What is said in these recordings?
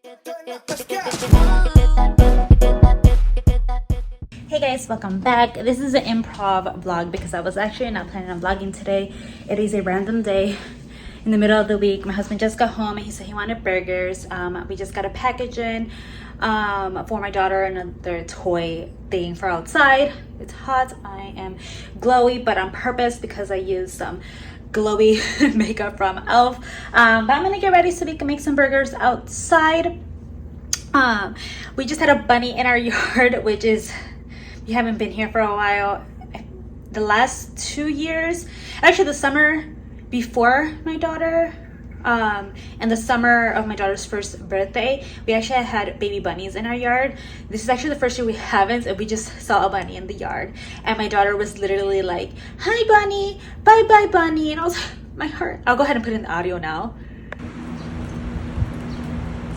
Hey guys, welcome back. This is an improv vlog because I was actually not planning on vlogging today. It is a random day in the middle of the week. My husband just got home and he said he wanted burgers. We just got a package in for my daughter, another toy thing for outside. It's hot. I am glowy, but on purpose because I used some glowy makeup from elf. But I'm gonna get ready so we can make some burgers outside. We just had a bunny in our yard, which is, we haven't been here for a while. The last 2 years, actually the summer before my daughter, and the summer of my daughter's first birthday, we actually had baby bunnies in our yard. This is actually the first year we haven't, and we just saw a bunny in the yard. And my daughter was literally like, "Hi bunny, bye bye bunny." And I was like, my heart. I'll go ahead and put in the audio now.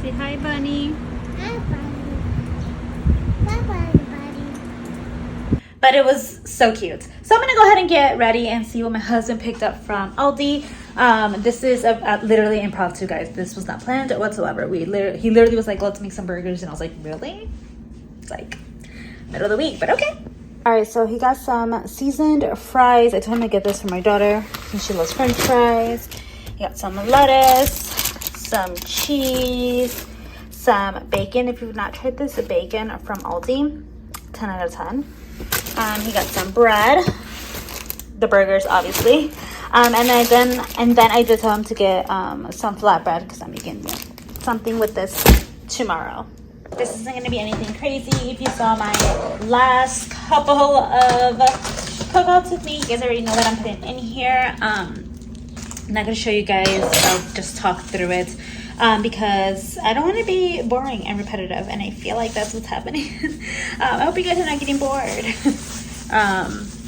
Say hi bunny. Hi bunny. Bye bye buddy. But it was so cute. So I'm gonna go ahead and get ready and see what my husband picked up from Aldi. This is literally impromptu, guys. This was not planned whatsoever. He literally was like, "Let's make some burgers," and I was like, "Really?" It's like middle of the week, but okay. All right, so he got some seasoned fries. I told him to get this for my daughter since she loves French fries. He got some lettuce, some cheese, some bacon. If you've not tried this, bacon from Aldi, 10 out of 10. He got some bread, the burgers obviously, and then I did tell him to get some flatbread because I'm making something with this tomorrow. This isn't going to be anything crazy. If you saw my last couple of cookouts with me, you guys already know what I'm putting in here. I'm not going to show you guys. I'll just talk through it. Because I don't want to be boring and repetitive, and I feel like that's what's happening. I hope you guys are not getting bored.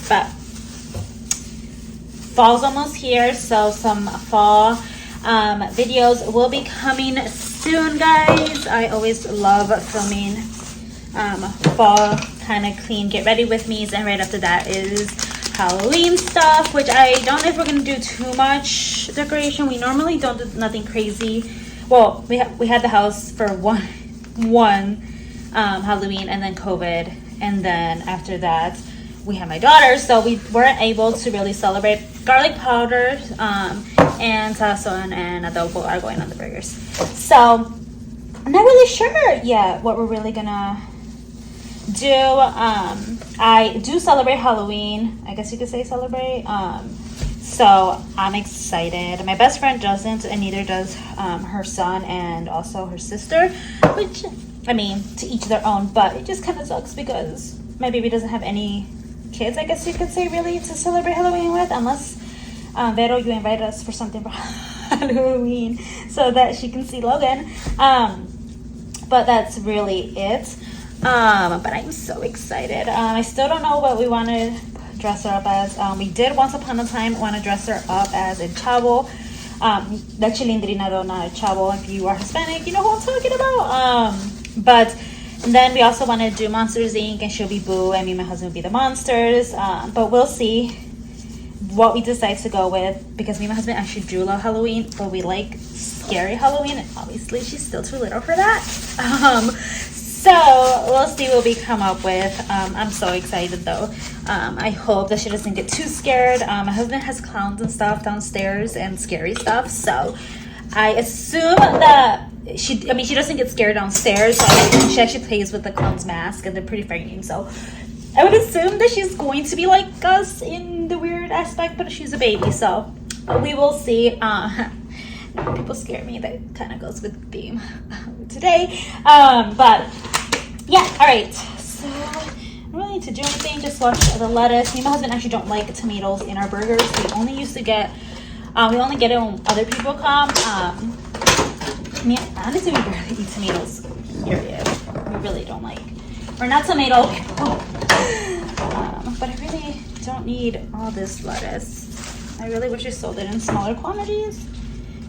But fall's almost here, so some fall videos will be coming soon, guys. I always love filming fall kind of clean get ready with me's, and right after that is Halloween stuff, which I don't know if we're gonna do too much decoration. We normally don't do nothing crazy. Well, we had the house for one Halloween, and then COVID, and then after that we had my daughter, so we weren't able to really celebrate. Garlic powder and sazon and adobo are going on the burgers, so I'm not really sure yet what we're really gonna do. I do celebrate Halloween, I guess you could say celebrate. So I'm excited. My best friend doesn't, and neither does her son and also her sister, which, I mean, to each their own, but it just kind of sucks because my baby doesn't have any kids, I guess you could say, really, to celebrate Halloween with, unless Vero, you invite us for something for Halloween so that she can see Logan. But that's really it. But I'm so excited. I still don't know what we want to dress her up as. We did once upon a time want to dress her up as a chavo, the chilindrina, though, not a chavo. If you are Hispanic, you know who I'm talking about. But then we also want to do Monsters Inc. and she'll be Boo, and me and my husband will be the monsters. But we'll see what we decide to go with, because me and my husband actually do love Halloween, but we like scary Halloween, and obviously she's still too little for that. So we'll see what we come up with. I'm so excited though. I hope that she doesn't get too scared. My husband has clowns and stuff downstairs and scary stuff, so I assume that she doesn't get scared downstairs. So she actually plays with the clown's mask, and they're pretty frightening. So I would assume that she's going to be like us in the weird aspect, but she's a baby, so we will see. People scare me. That kind of goes with the theme today. But yeah, all right. So I don't really need to do anything. Just wash the lettuce. Me and my husband actually don't like tomatoes in our burgers. We only used to get. We only get it when other people come. Honestly, we barely eat tomatoes. Period. We really don't like. We're not tomato people. But I really don't need all this lettuce. I really wish I sold it in smaller quantities.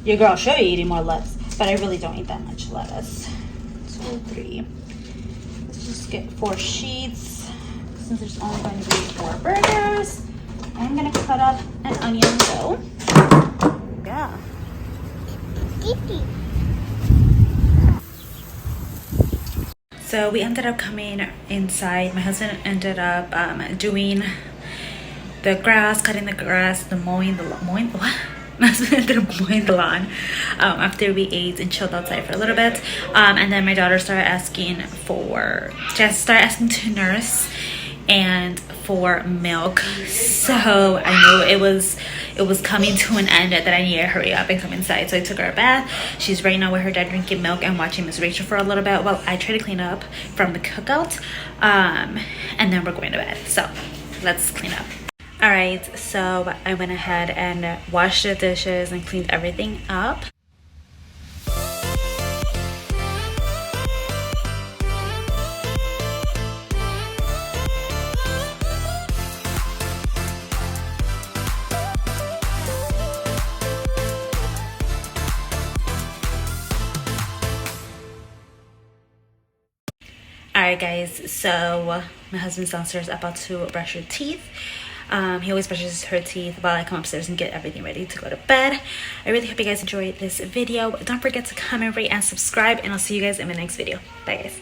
Your girl should be eating more lettuce, but I really don't eat that much lettuce. 2, 3. Let's just get 4 sheets, since there's only going to be 4 burgers. I'm gonna cut up an onion though. Yeah. So we ended up coming inside. My husband ended up doing the grass, cutting the grass, the mowing the what? My husband ended up mowing the lawn after we ate and chilled outside for a little bit. And then my daughter started asking to nurse and for milk. So I knew it was coming to an end, that I needed to hurry up and come inside. So I took her a bath. She's right now with her dad drinking milk and watching Miss Rachel for a little bit while I try to clean up from the cookout. And then we're going to bed. So let's clean up. All right, so I went ahead and washed the dishes and cleaned everything up. Alright guys, so my husband's downstairs about to brush her teeth. He always brushes her teeth while I come upstairs and get everything ready to go to bed. I really hope you guys enjoyed this video. Don't forget to comment, rate, and subscribe, and I'll see you guys in my next video. Bye guys.